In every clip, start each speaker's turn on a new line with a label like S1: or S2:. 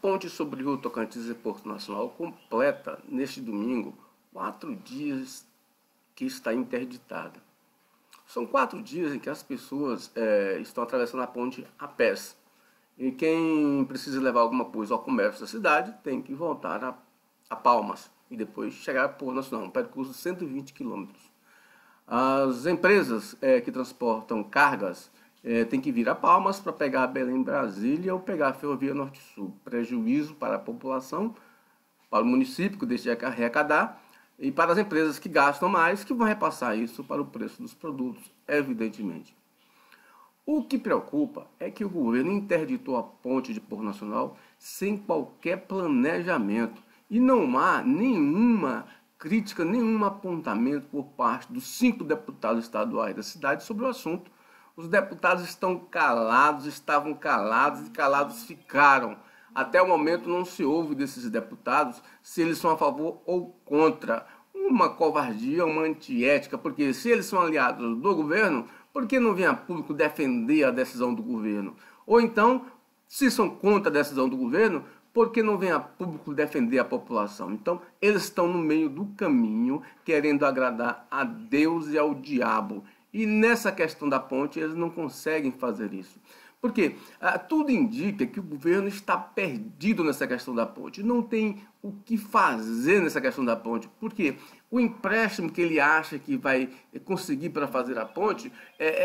S1: ponte sobre o Rio Tocantins e Porto Nacional completa, neste domingo, 4 dias que está interditada. São 4 dias em que as pessoas estão atravessando a ponte a pés. E quem precisa levar alguma coisa ao comércio da cidade tem que voltar a Palmas e depois chegar a Porto Nacional, um percurso de 120 quilômetros. As empresas que transportam cargas têm que vir a Palmas para pegar a Belém, Brasília ou pegar a Ferrovia Norte-Sul. Prejuízo para a população, para o município que deixa de arrecadar e para as empresas que gastam mais, que vão repassar isso para o preço dos produtos, evidentemente. O que preocupa é que o governo interditou a ponte de Porto Nacional sem qualquer planejamento e não há nenhuma crítica, nenhum apontamento por parte dos 5 deputados estaduais da cidade sobre o assunto. Os deputados estão calados, estavam calados e calados ficaram. Até o momento não se ouve desses deputados se eles são a favor ou contra. Uma covardia, uma antiética, porque se eles são aliados do governo, por que não vem a público defender a decisão do governo? Ou então, se são contra a decisão do governo, por que não vem a público defender a população? Então, eles estão no meio do caminho, querendo agradar a Deus e ao diabo. E nessa questão da ponte, eles não conseguem fazer isso. Porque tudo indica que o governo está perdido nessa questão da ponte. Não tem o que fazer nessa questão da ponte. Porque o empréstimo que ele acha que vai conseguir para fazer a ponte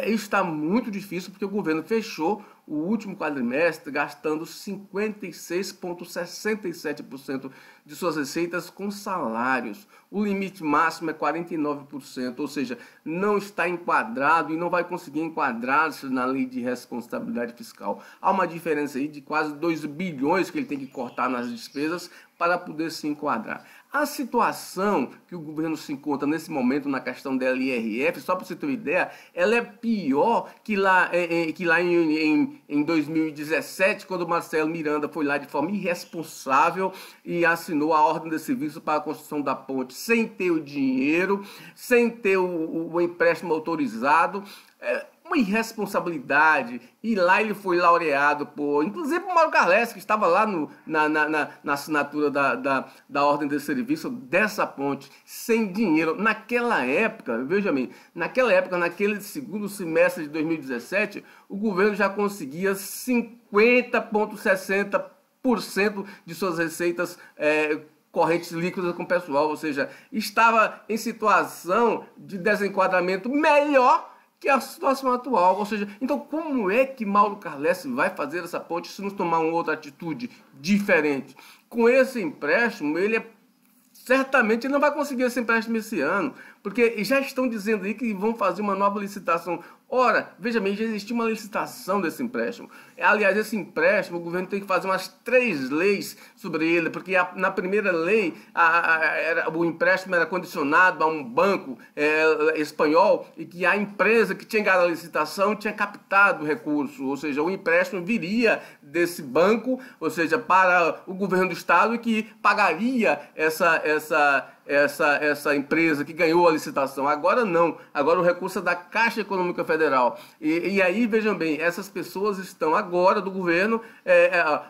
S1: está muito difícil, porque o governo fechou o último quadrimestre gastando 56,67% de suas receitas com salários. O limite máximo é 49%, ou seja, não está enquadrado e não vai conseguir enquadrar-se na lei de responsabilidade fiscal. Há uma diferença aí de quase 2 bilhões que ele tem que cortar nas despesas para poder se enquadrar. A situação que o governo se encontra nesse momento na questão da LRF, só para você ter uma ideia, ela é pior que lá em 2017, quando o Marcelo Miranda foi lá de forma irresponsável e assinou a ordem de serviço para a construção da ponte sem ter o dinheiro, sem ter o empréstimo autorizado. Uma irresponsabilidade, e lá ele foi laureado por, inclusive por Mauro Carles, que estava lá na assinatura da ordem de serviço dessa ponte, sem dinheiro. Naquela época, veja bem, naquele segundo semestre de 2017, o governo já conseguia 50,60% de suas receitas correntes líquidas com o pessoal, ou seja, estava em situação de desenquadramento melhor que a situação atual. Ou seja, então como é que Mauro Carles vai fazer essa ponte se não tomar uma outra atitude diferente? Com esse empréstimo, certamente ele não vai conseguir esse empréstimo esse ano, porque já estão dizendo aí que vão fazer uma nova licitação. Ora, veja bem, já existiu uma licitação desse empréstimo. Aliás, esse empréstimo, o governo tem que fazer umas 3 leis sobre ele, porque na primeira lei o empréstimo era condicionado a um banco espanhol e que a empresa que tinha ganhado a licitação tinha captado o recurso, ou seja, o empréstimo viria desse banco, ou seja, para o governo do estado, e que pagaria essa empresa que ganhou a licitação. Agora não, agora o recurso é da Caixa Econômica Federal. E aí, vejam bem, essas pessoas estão agora do governo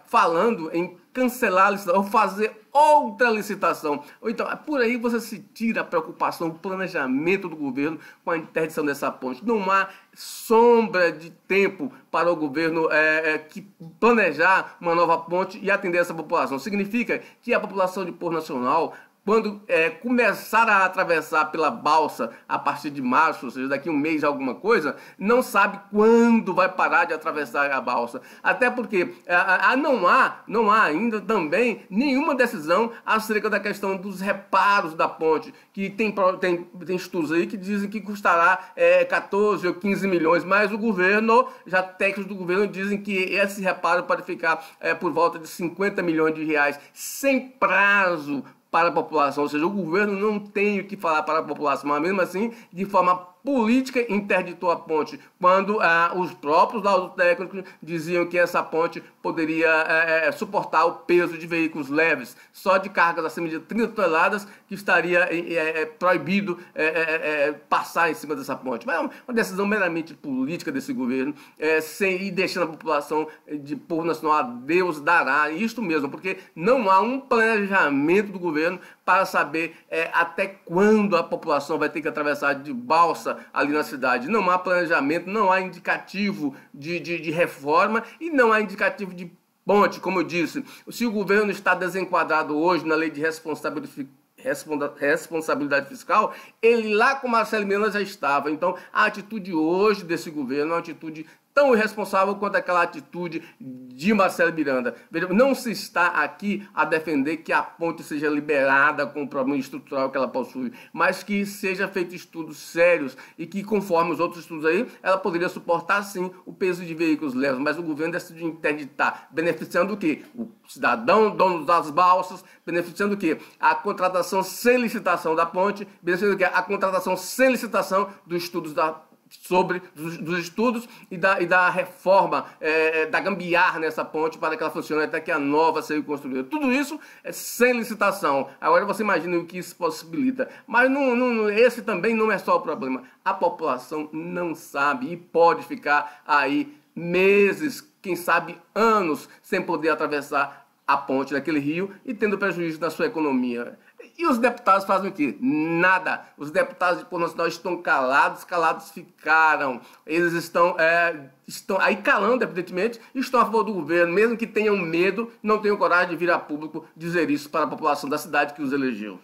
S1: falando em cancelar a licitação, ou fazer outra licitação. Ou então, por aí você se tira a preocupação, o planejamento do governo com a interdição dessa ponte. Não há sombra de tempo para o governo que planejar uma nova ponte e atender essa população. Significa que a população de Porto Nacional, quando começar a atravessar pela balsa a partir de março, ou seja, daqui um mês alguma coisa, não sabe quando vai parar de atravessar a balsa. Até porque não há ainda também nenhuma decisão acerca da questão dos reparos da ponte, que tem estudos aí que dizem que custará 14 ou 15 milhões, mas o governo, já técnicos do governo dizem que esse reparo pode ficar por volta de 50 milhões de reais, sem prazo para a população. Ou seja, o governo não tem o que falar para a população, mas mesmo assim, de forma política interditou a ponte, quando os próprios laudos técnicos diziam que essa ponte poderia suportar o peso de veículos leves, só de cargas acima de 30 toneladas, que estaria proibido passar em cima dessa ponte. Mas é uma decisão meramente política desse governo, sem ir deixando a população de povo nacional a Deus dará, isto mesmo, porque não há um planejamento do governo para saber até quando a população vai ter que atravessar de balsa ali na cidade. Não há planejamento, não há indicativo de reforma e não há indicativo de ponte, como eu disse. Se o governo está desenquadrado hoje na lei de responsabilidade fiscal, ele lá com Marcelo Miranda já estava. Então, a atitude hoje desse governo é uma atitude tão irresponsável quanto aquela atitude de Marcelo Miranda. Veja, não se está aqui a defender que a ponte seja liberada com o problema estrutural que ela possui, mas que seja feito estudos sérios e que, conforme os outros estudos aí, ela poderia suportar sim o peso de veículos leves, mas o governo decidiu interditar, beneficiando o quê? O cidadão, dono das balsas, beneficiando o quê? A contratação sem licitação da ponte, beneficiando o quê? A contratação sem licitação dos estudos dos estudos e da reforma, da gambiarra nessa ponte para que ela funcione até que a nova seja construída. Tudo isso é sem licitação. Agora você imagina o que isso possibilita. Mas esse também não é só o problema. A população não sabe e pode ficar aí meses, quem sabe anos, sem poder atravessar a ponte daquele rio e tendo prejuízo na sua economia. E os deputados fazem o quê? Nada. Os deputados de Povo Nacional estão calados ficaram. Eles estão aí calando, evidentemente, e estão a favor do governo, mesmo que tenham medo, não tenham coragem de vir a público dizer isso para a população da cidade que os elegeu.